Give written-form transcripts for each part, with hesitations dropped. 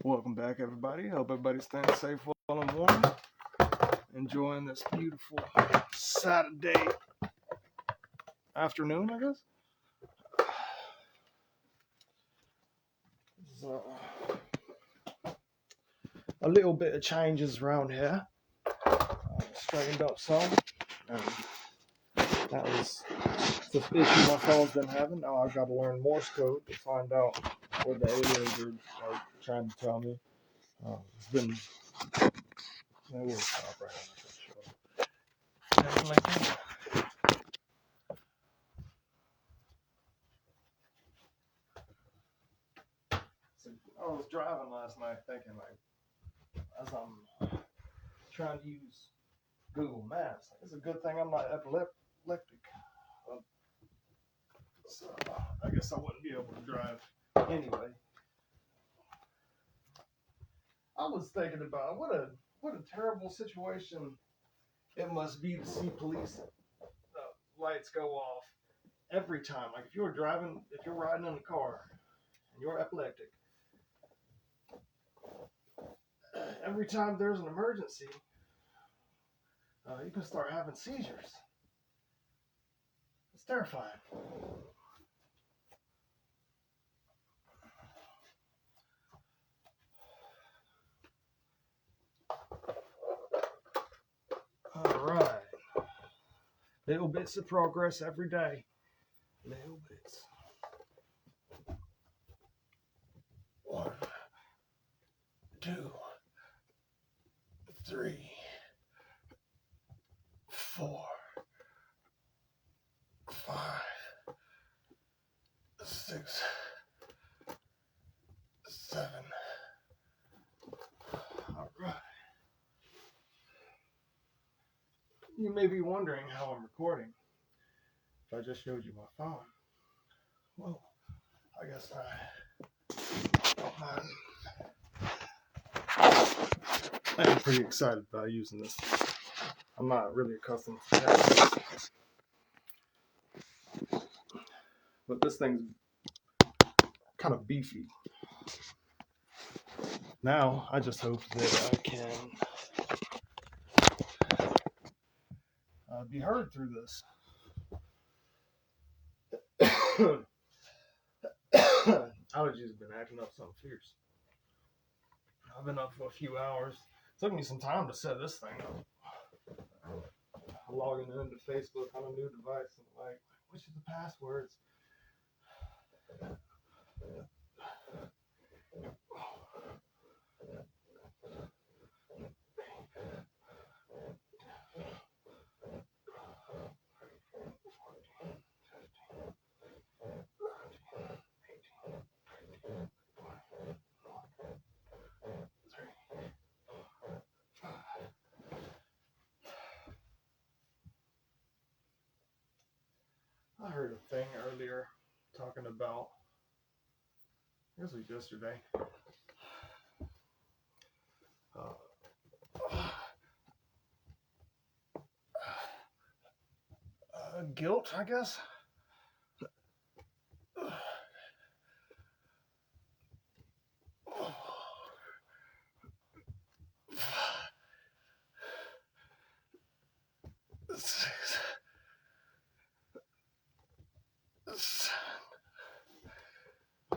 Welcome back, everybody. Hope everybody's staying safe while I'm warm. Enjoying this beautiful Saturday afternoon, I guess. So, a little bit of changes around here. Straightened up some. And that was the issue my phone's been having. Now I've got to learn Morse code to find out what the aliens are trying to tell me. It's been. We'll stop right on this show. So I was driving last night thinking, like, as I'm trying to use Google Maps, it's a good thing I'm not epileptic. So I guess I wouldn't be able to drive anyway. I was thinking about what a terrible situation it must be to see police lights go off every time. Like if you're riding in a car and you're epileptic, every time there's an emergency, you can start having seizures. It's terrifying. All right. Little bits of progress every day. Little bits. 1, 2, 3, 4, 5, 6, 7. All right. You may be wondering how I'm recording. If I just showed you my phone. Well, I guess I don't mind. I'm pretty excited about using this. I'm not really accustomed to that. But this thing's kind of beefy. Now, I just hope that I can be heard through this. Allergies have been acting up something fierce. I've been up for a few hours. It took me some time to set this thing up. Logging into Facebook on a new device and like, which are the passwords? I heard a thing earlier talking about, I guess it was yesterday, guilt, I guess.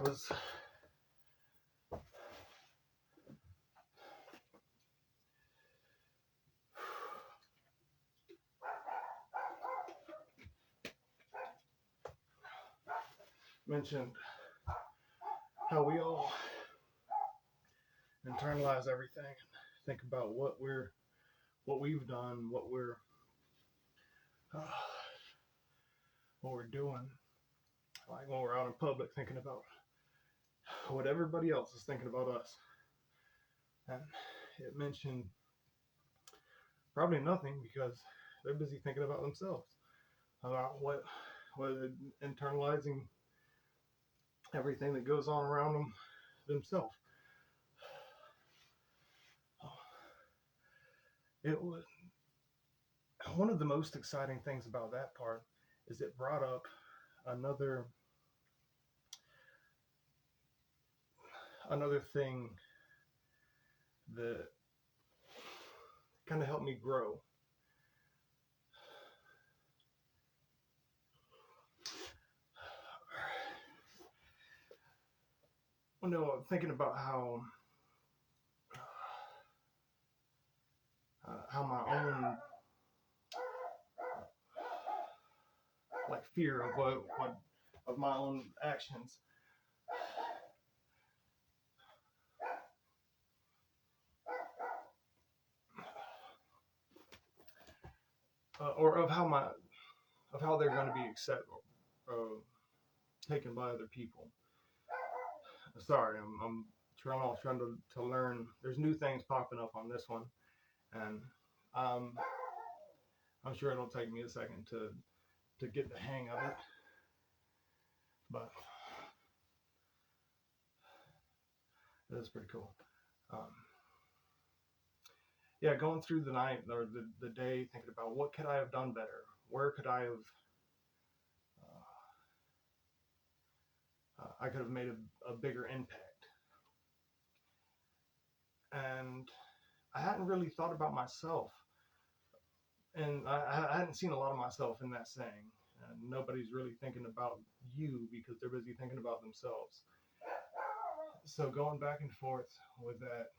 Was mentioned how we all internalize everything and think about what we've done, what we're doing. Like when we're out in public, thinking about what everybody else is thinking about us. And it mentioned probably nothing because they're busy thinking about themselves, about what internalizing everything that goes on around them themselves. It was one of the most exciting things about that part is it brought up another thing that kind of helped me grow. Well, no, I'm thinking about how my own like fear of what of my own actions or of how they're going to be accepted, taken by other people. Sorry, I'm trying to learn. There's new things popping up on this one, and um, I'm sure it'll take me a second to get the hang of it. But that's pretty cool. Yeah, going through the night or the day thinking about what could I have done better? Where could I have I could have made a bigger impact. And I hadn't really thought about myself. And I hadn't seen a lot of myself in that saying. And nobody's really thinking about you because they're busy thinking about themselves. So going back and forth with that,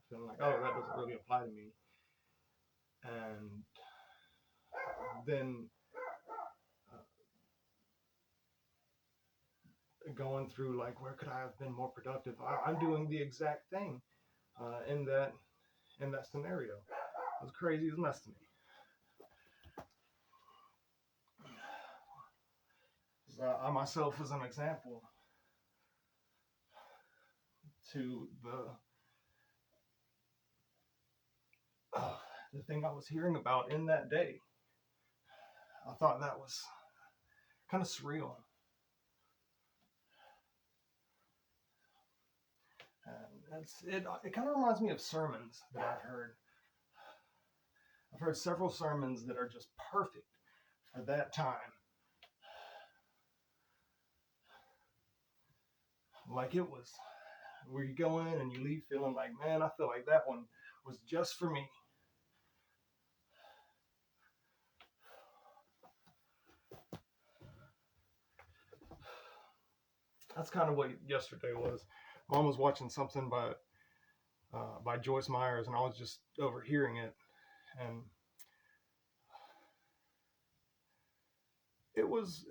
feeling like, oh, that doesn't really apply to me. And then going through like, where could I have been more productive? I'm doing the exact thing in that scenario. It was crazy as mess to me. I myself as an example to the thing I was hearing about in that day. I thought that was kind of surreal. And it kind of reminds me of sermons that I've heard. I've heard several sermons that are just perfect for that time. Like it was where you go in and you leave feeling like, man, I feel like that one was just for me. That's kind of what yesterday was. Mom was watching something by Joyce Myers, and I was just overhearing it, and it was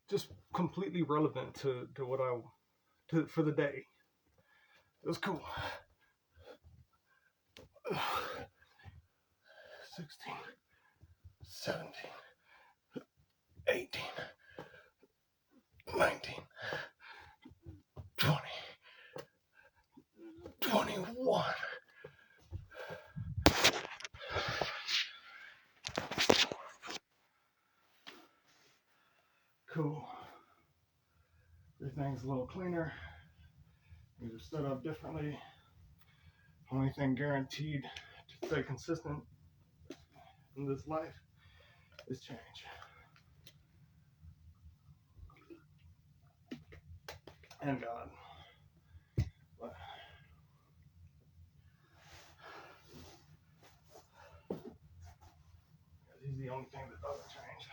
just completely relevant to what for the day. It was cool. 16, 17, 18, 19, 20, 21. Cool. Everything's a little cleaner. Things are set up differently. Only thing guaranteed to stay consistent in this life is change. And God. But he's the only thing that doesn't change.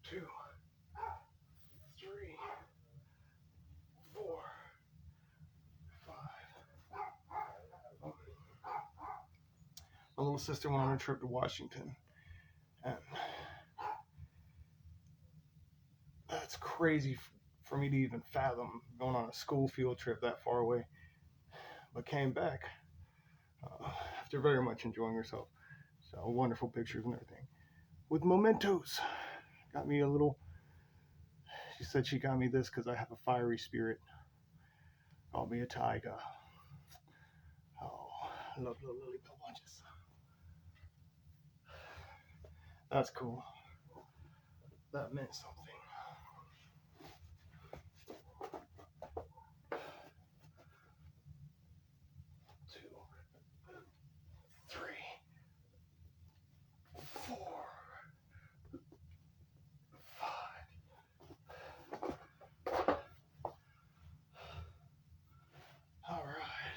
2, 3, 4, 5. My little sister went on a trip to Washington, and that's crazy for me to even fathom going on a school field trip that far away. but came back after very much enjoying herself. So wonderful pictures and everything. With mementos. Got me a little. She said she got me this because I have a fiery spirit. Called me a tiger. Oh, I love little lily bunches. That's cool. That meant something. 2, 3, 4, 5. All right.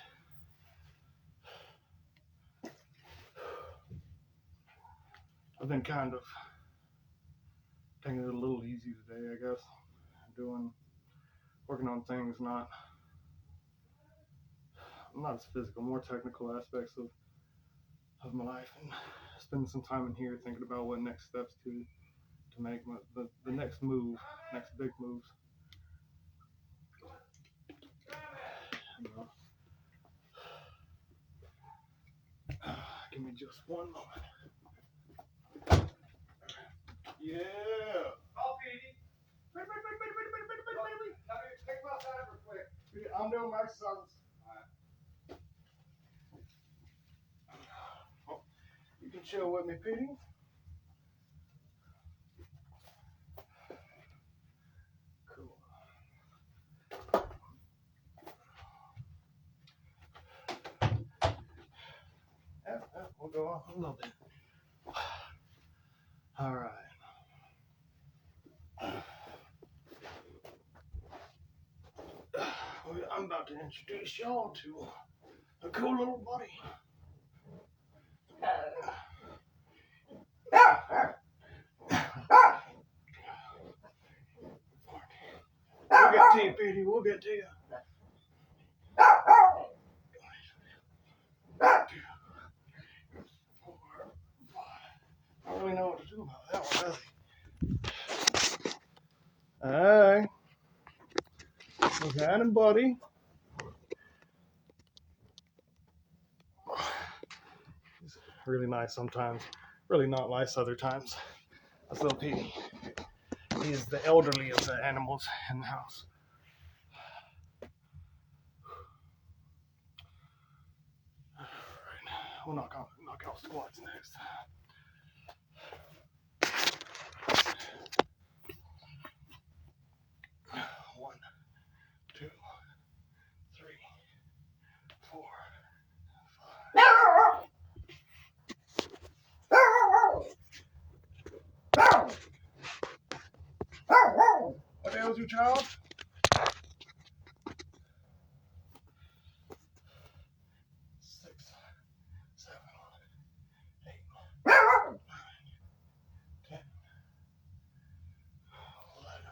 I've been kind of taking it a little easy today, I guess. Working on things not as physical, more technical aspects of my life, and spending some time in here thinking about what next steps to make the next move, next big moves. You know. Give me just one moment. Yeah. Oh, Petey. Wait. Take my side real quick. I'm doing my exercises. Oh, you can chill with me, Petey. Cool. Yeah, we'll go off a little bit. All right. I'm about to introduce y'all to a cool little buddy. We'll get to you, Petey. We'll get to you. 2, 4, 5. I don't really know what to do about that one, really. Hey. What's happening, buddy? He's really nice sometimes, really not nice other times. That's little Petey. He is the elderly of the animals in the house. All right. We'll knock out squats next. 1, 2, 3, 4, 5. What ails you, child? 6, 7, 8, 9, 10, 11,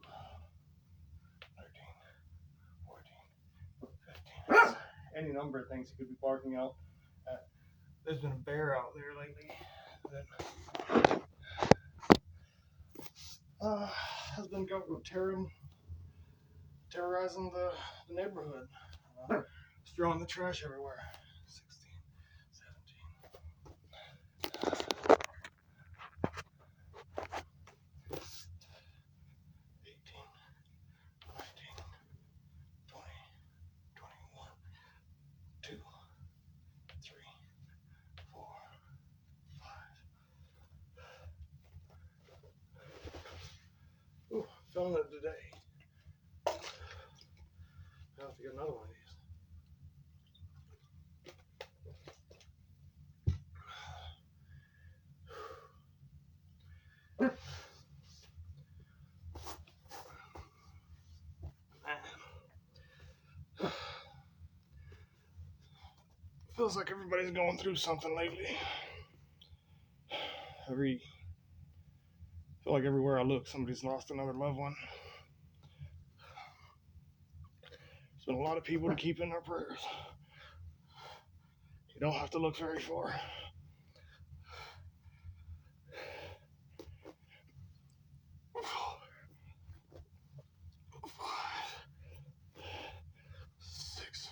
12, 13, 14, 15. Any number of things he could be barking out at. There's been a bear out there lately that has been terrorizing the neighborhood. Just throwing the trash everywhere. 16, 17, 18, 19, 20, 21, 2, 3, 4, 5. Ooh, feeling it today. I'll have to get another one of these. Feels like everybody's going through something lately. I feel like everywhere I look, somebody's lost another loved one. There's been a lot of people to keep in our prayers. You don't have to look very far. 4, 5, 6,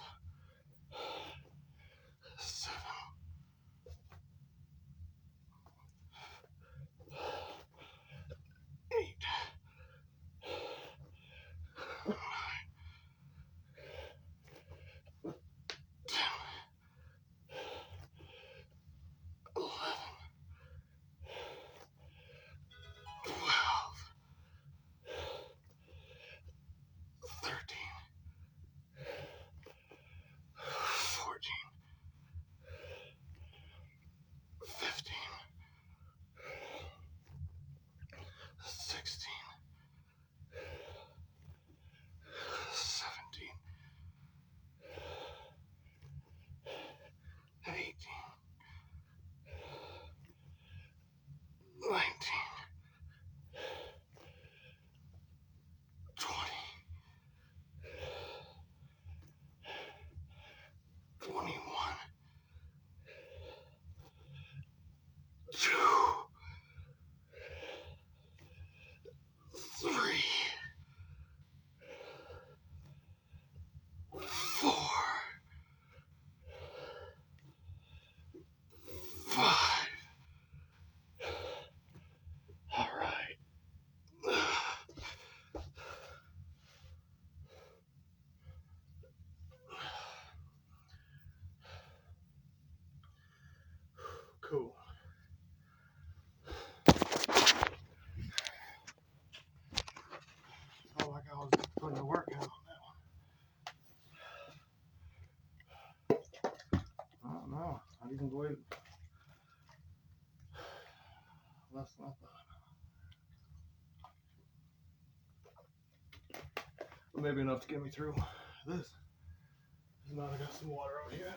Cool. Oh, like I was putting the work out on that one. I don't know. I didn't believe it. That's not that. But maybe enough to get me through this. Now I got some water out here.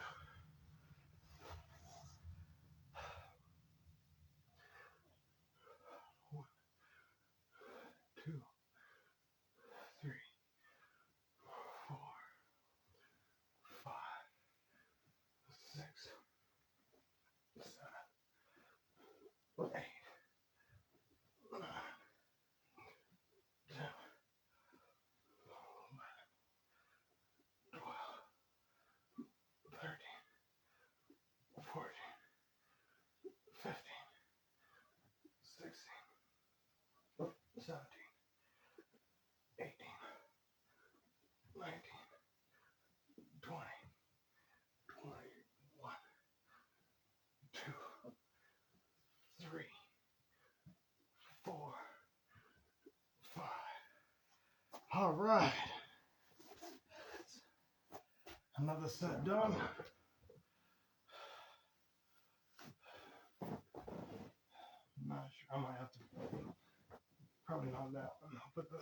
One, 2, 3, 4, 5, 6, 7, 8, 9, 10, 12, 13, 14, 15, 16, 17, 18, 19, 20, 21, 2, 3, 4, 5. All right. Another set done. I'm not sure. I might have to. Probably not that one. I'll put the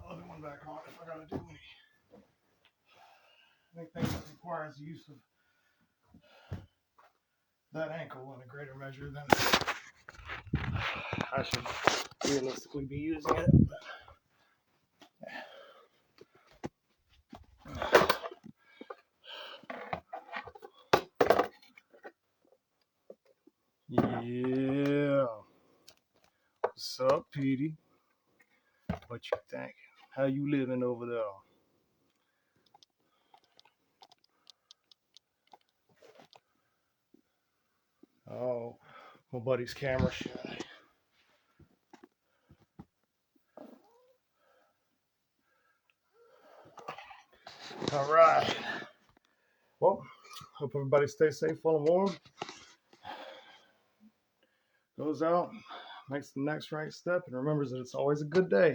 other one back on if I gotta do anything that requires the use of that ankle in a greater measure than I should realistically be using it. Yeah. What's up, Petey? What you think? How you living over there? Oh, my buddy's camera shy. All right. Well, hope everybody stays safe, full and warm. Goes out, makes the next right step, and remembers that it's always a good day.